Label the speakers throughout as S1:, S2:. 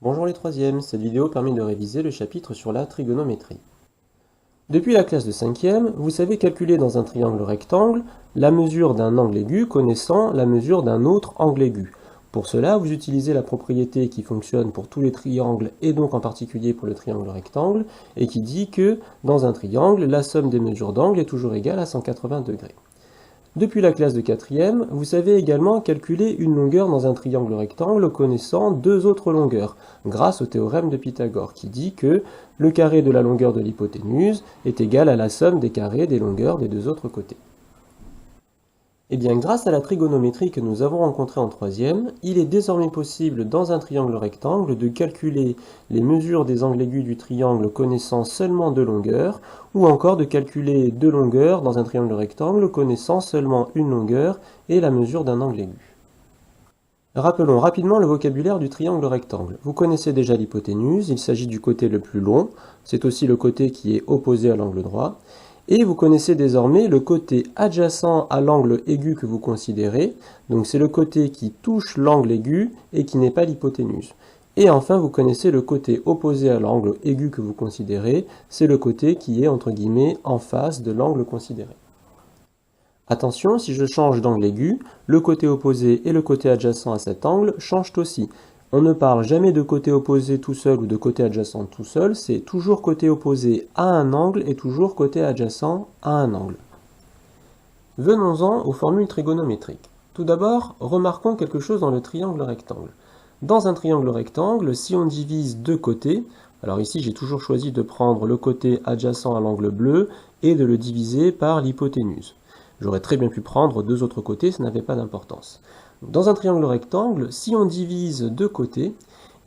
S1: Bonjour les troisièmes, cette vidéo permet de réviser le chapitre sur la trigonométrie. Depuis la classe de 5e, vous savez calculer dans un triangle rectangle la mesure d'un angle aigu connaissant la mesure d'un autre angle aigu. Pour cela, vous utilisez la propriété qui fonctionne pour tous les triangles et donc en particulier pour le triangle rectangle et qui dit que dans un triangle, la somme des mesures d'angle est toujours égale à 180 degrés. Depuis la classe de 4e, vous savez également calculer une longueur dans un triangle rectangle connaissant deux autres longueurs, grâce au théorème de Pythagore, qui dit que le carré de la longueur de l'hypoténuse est égal à la somme des carrés des longueurs des deux autres côtés. Et bien, grâce à la trigonométrie que nous avons rencontrée en 3e, il est désormais possible dans un triangle rectangle de calculer les mesures des angles aigus du triangle connaissant seulement deux longueurs, ou encore de calculer deux longueurs dans un triangle rectangle connaissant seulement une longueur et la mesure d'un angle aigu. Rappelons rapidement le vocabulaire du triangle rectangle. Vous connaissez déjà l'hypoténuse, il s'agit du côté le plus long, c'est aussi le côté qui est opposé à l'angle droit. Et vous connaissez désormais le côté adjacent à l'angle aigu que vous considérez, donc c'est le côté qui touche l'angle aigu et qui n'est pas l'hypoténuse. Et enfin, vous connaissez le côté opposé à l'angle aigu que vous considérez, c'est le côté qui est entre guillemets en face de l'angle considéré. Attention, si je change d'angle aigu, le côté opposé et le côté adjacent à cet angle changent aussi. On ne parle jamais de côté opposé tout seul ou de côté adjacent tout seul, c'est toujours côté opposé à un angle et toujours côté adjacent à un angle. Venons-en aux formules trigonométriques. Tout d'abord, remarquons quelque chose dans le triangle rectangle. Dans un triangle rectangle, si on divise deux côtés, alors ici j'ai toujours choisi de prendre le côté adjacent à l'angle bleu et de le diviser par l'hypoténuse. J'aurais très bien pu prendre deux autres côtés, ça n'avait pas d'importance. Dans un triangle rectangle, si on divise deux côtés,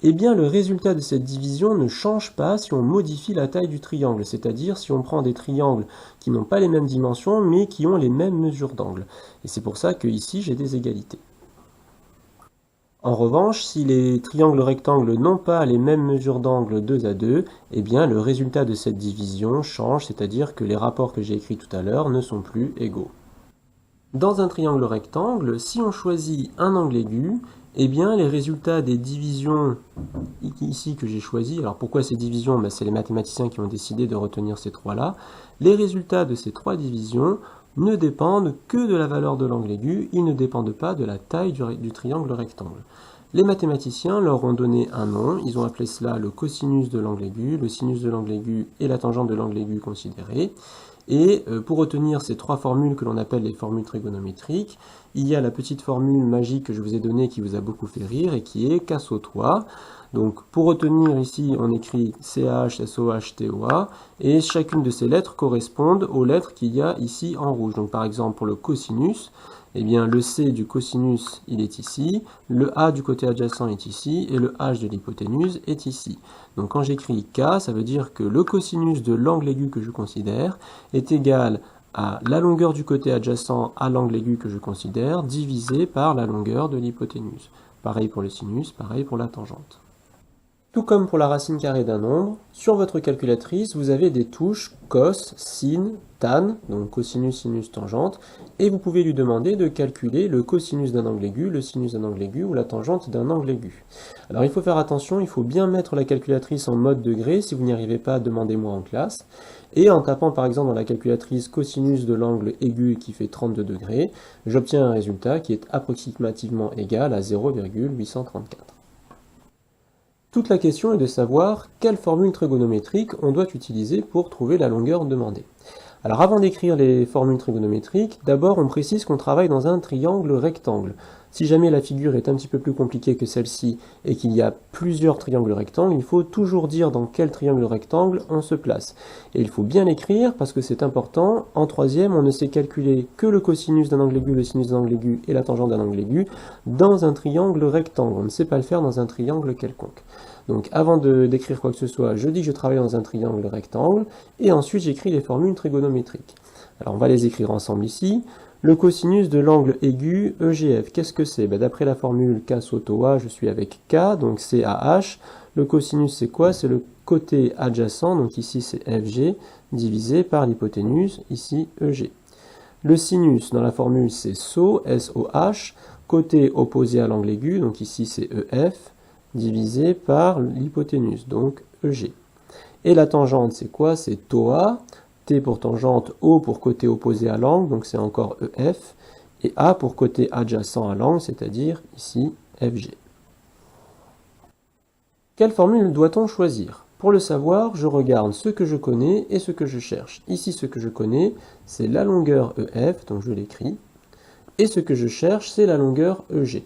S1: eh bien le résultat de cette division ne change pas si on modifie la taille du triangle, c'est-à-dire si on prend des triangles qui n'ont pas les mêmes dimensions mais qui ont les mêmes mesures d'angle. Et c'est pour ça que ici j'ai des égalités. En revanche, si les triangles rectangles n'ont pas les mêmes mesures d'angle 2 à 2, eh bien le résultat de cette division change, c'est-à-dire que les rapports que j'ai écrits tout à l'heure ne sont plus égaux. Dans un triangle rectangle, si on choisit un angle aigu, eh bien les résultats des divisions ici que j'ai choisi, alors pourquoi ces divisions? C'est les mathématiciens qui ont décidé de retenir ces trois-là. Les résultats de ces trois divisions ne dépendent que de la valeur de l'angle aigu, ils ne dépendent pas de la taille du triangle rectangle. Les mathématiciens leur ont donné un nom, ils ont appelé cela le cosinus de l'angle aigu, le sinus de l'angle aigu et la tangente de l'angle aigu considérée. Et pour retenir ces trois formules que l'on appelle les formules trigonométriques, il y a la petite formule magique que je vous ai donnée qui vous a beaucoup fait rire et qui est K SO-TOA. Donc pour retenir ici, on écrit CH, SOH, TOA, et chacune de ces lettres correspondent aux lettres qu'il y a ici en rouge. Donc par exemple pour le cosinus, eh bien le C du cosinus il est ici, le A du côté adjacent est ici, et le H de l'hypoténuse est ici. Donc quand j'écris K, ça veut dire que le cosinus de l'angle aigu que je considère est égal à la longueur du côté adjacent à l'angle aigu que je considère, divisé par la longueur de l'hypoténuse. Pareil pour le sinus, pareil pour la tangente. Tout comme pour la racine carrée d'un nombre, sur votre calculatrice, vous avez des touches cos, sin, tan, donc cosinus, sinus, tangente, et vous pouvez lui demander de calculer le cosinus d'un angle aigu, le sinus d'un angle aigu ou la tangente d'un angle aigu. Alors il faut faire attention, il faut bien mettre la calculatrice en mode degré, si vous n'y arrivez pas, demandez-moi en classe. Et en tapant par exemple dans la calculatrice cosinus de l'angle aigu qui fait 32 degrés, j'obtiens un résultat qui est approximativement égal à 0,834. Toute la question est de savoir quelle formule trigonométrique on doit utiliser pour trouver la longueur demandée. Alors avant d'écrire les formules trigonométriques, d'abord on précise qu'on travaille dans un triangle rectangle. Si jamais la figure est un petit peu plus compliquée que celle-ci et qu'il y a plusieurs triangles rectangles, il faut toujours dire dans quel triangle rectangle on se place. Et il faut bien l'écrire parce que c'est important. En troisième, on ne sait calculer que le cosinus d'un angle aigu, le sinus d'un angle aigu et la tangente d'un angle aigu dans un triangle rectangle. On ne sait pas le faire dans un triangle quelconque. Donc avant d'écrire quoi que ce soit, je dis que je travaille dans un triangle rectangle, et ensuite j'écris les formules trigonométriques. Alors on va les écrire ensemble ici. Le cosinus de l'angle aigu EGF, qu'est-ce que c'est? D'après la formule K SO-TOA, je suis avec K, donc CAH. Le cosinus c'est quoi? C'est le côté adjacent, donc ici c'est FG, divisé par l'hypoténuse, ici EG. Le sinus dans la formule c'est SO, SOH, côté opposé à l'angle aigu, donc ici c'est EF, divisé par l'hypoténuse, donc EG. Et la tangente, c'est quoi? C'est TOA, T pour tangente, O pour côté opposé à l'angle, donc c'est encore EF, et A pour côté adjacent à l'angle, c'est-à-dire ici FG. Quelle formule doit-on choisir? Pour le savoir, je regarde ce que je connais et ce que je cherche. Ici, ce que je connais, c'est la longueur EF, donc je l'écris, et ce que je cherche, c'est la longueur EG.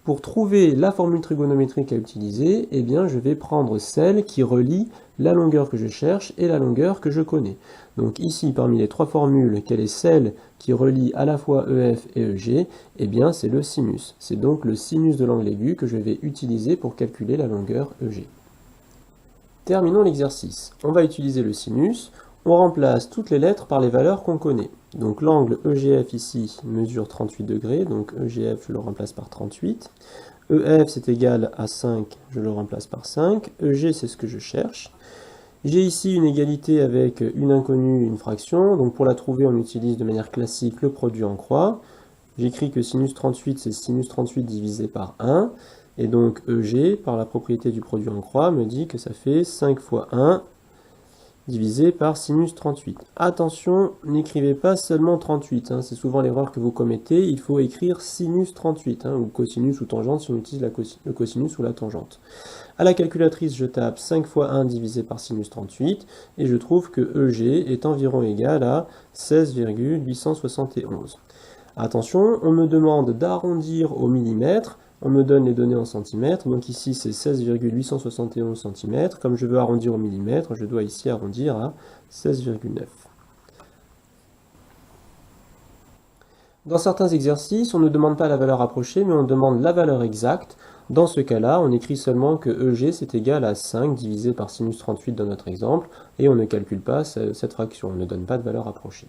S1: Pour trouver la formule trigonométrique à utiliser, eh bien, je vais prendre celle qui relie la longueur que je cherche et la longueur que je connais. Donc ici, parmi les trois formules, quelle est celle qui relie à la fois EF et EG? Eh bien, c'est le sinus. C'est donc le sinus de l'angle aigu que je vais utiliser pour calculer la longueur EG. Terminons l'exercice. On va utiliser le sinus. On remplace toutes les lettres par les valeurs qu'on connaît. Donc l'angle EGF ici mesure 38 degrés, donc EGF je le remplace par 38. EF c'est égal à 5, je le remplace par 5. EG c'est ce que je cherche. J'ai ici une égalité avec une inconnue et une fraction, donc pour la trouver on utilise de manière classique le produit en croix. J'écris que sinus 38 c'est sinus 38 divisé par 1, et donc EG par la propriété du produit en croix me dit que ça fait 5 fois 1 divisé par sinus 38. Attention, n'écrivez pas seulement 38, c'est souvent l'erreur que vous commettez, il faut écrire sinus 38, ou cosinus ou tangente si on utilise le cosinus ou la tangente. À la calculatrice, je tape 5 fois 1 divisé par sinus 38, et je trouve que EG est environ égal à 16,871. Attention, on me demande d'arrondir au millimètre, on me donne les données en centimètres, donc ici c'est 16,871 cm. Comme je veux arrondir au millimètre, je dois ici arrondir à 16,9. Dans certains exercices, on ne demande pas la valeur approchée, mais on demande la valeur exacte. Dans ce cas-là, on écrit seulement que EG c'est égal à 5 divisé par sinus 38 dans notre exemple, et on ne calcule pas cette fraction, on ne donne pas de valeur approchée.